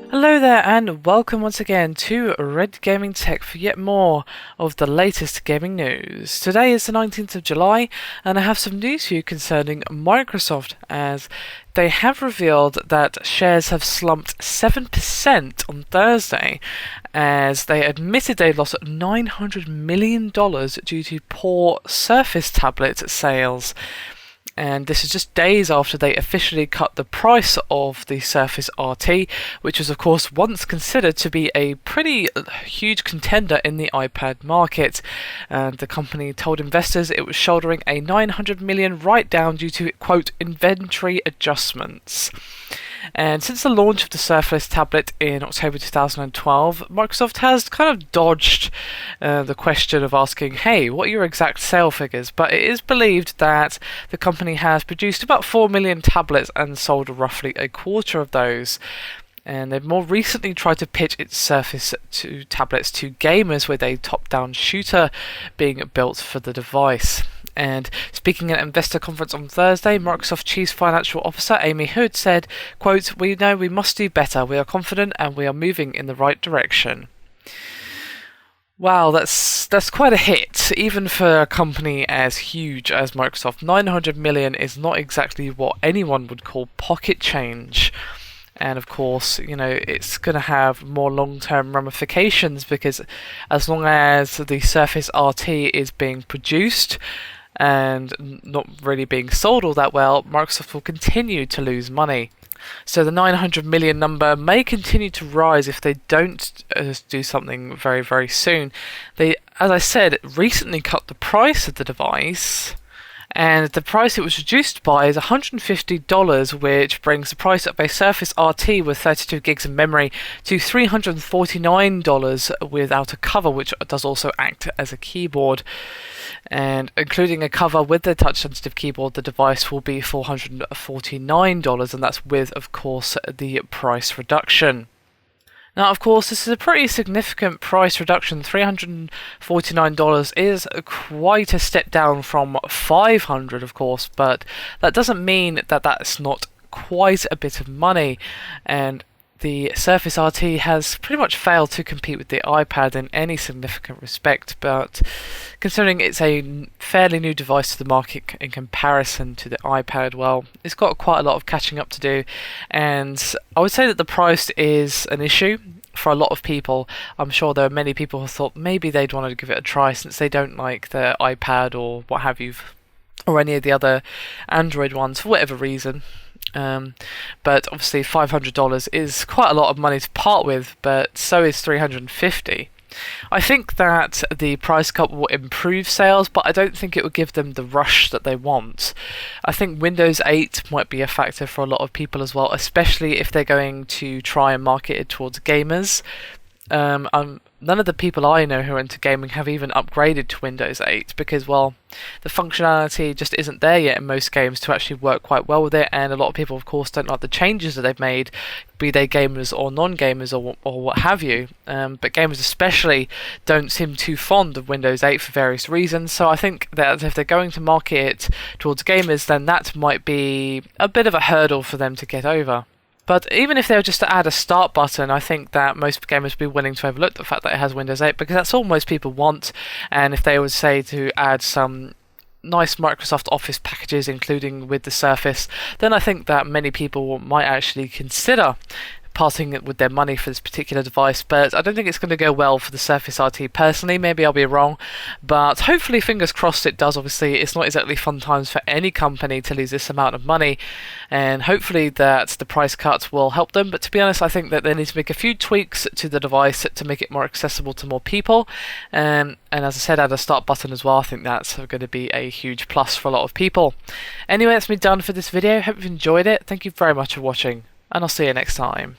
Hello there and welcome once again to Red Gaming Tech for yet more of the latest gaming news. Today is the 19th of July and I have some news for you concerning Microsoft, as they have revealed that shares have slumped 7% on Thursday, as they admitted they lost $900 million due to poor Surface tablet sales. And this is just days after they officially cut the price of the Surface RT, which was of course once considered to be a pretty huge contender in the iPad market. And the company told investors it was shouldering a $900 million write-down due to, quote, inventory adjustments. And since the launch of the Surface tablet in October 2012, Microsoft has kind of dodged the question of asking, hey, what are your exact sale figures? But it is believed that the company has produced about 4 million tablets and sold roughly a quarter of those. And they've more recently tried to pitch its Surface tablets to gamers with a top-down shooter being built for the device. And speaking at an investor conference on Thursday, Microsoft Chief Financial Officer Amy Hood said, quote, "We know we must do better. We are confident and we are moving in the right direction." Wow, that's quite a hit, even for a company as huge as Microsoft. 900 million is not exactly what anyone would call pocket change. And of course, you know, it's going to have more long-term ramifications, because as long as the Surface RT is being produced and not really being sold all that well, Microsoft will continue to lose money. So the 900 million number may continue to rise if they don't do something very, very soon. They, as I said, recently cut the price of the device, and the price it was reduced by is $150, which brings the price of a Surface RT with 32 gigs of memory to $349 without a cover, which does also act as a keyboard. And including a cover with the touch-sensitive keyboard, the device will be $449, and that's with, of course, the price reduction. Now, of course, this is a pretty significant price reduction. $349 is quite a step down from $500, of course, but that doesn't mean that that's not quite a bit of money. And the Surface RT has pretty much failed to compete with the iPad in any significant respect, but considering it's a fairly new device to the market in comparison to the iPad, well, it's got quite a lot of catching up to do. And I would say that the price is an issue for a lot of people. I'm sure there are many people who thought maybe they'd want to give it a try since they don't like the iPad or what have you, or any of the other Android ones for whatever reason. But obviously $500 is quite a lot of money to part with, but so is $350. I think that the price cut will improve sales, but I don't think it will give them the rush that they want. I think Windows 8 might be a factor for a lot of people as well, especially if they're going to try and market it towards gamers. None of the people I know who are into gaming have even upgraded to Windows 8 because, well, the functionality just isn't there yet in most games to actually work quite well with it, and a lot of people, of course, don't like the changes that they've made, be they gamers or non-gamers or what have you. But gamers especially don't seem too fond of Windows 8 for various reasons, so I think that if they're going to market it towards gamers, then that might be a bit of a hurdle for them to get over. But even if they were just to add a start button, I think that most gamers would be willing to overlook the fact that it has Windows 8, because that's all most people want. And if they would say to add some nice Microsoft Office packages, including with the Surface, then I think that many people might actually consider parting with their money for this particular device. But I don't think it's going to go well for the Surface RT personally. Maybe I'll be wrong, but hopefully, fingers crossed, it does. Obviously, it's not exactly fun times for any company to lose this amount of money, and hopefully that the price cuts will help them. But to be honest, I think that they need to make a few tweaks to the device to make it more accessible to more people, and as I said, add a start button as well. I think that's going to be a huge plus for a lot of people. Anyway, that's me done for this video. Hope you've enjoyed it. Thank you very much for watching, and I'll see you next time.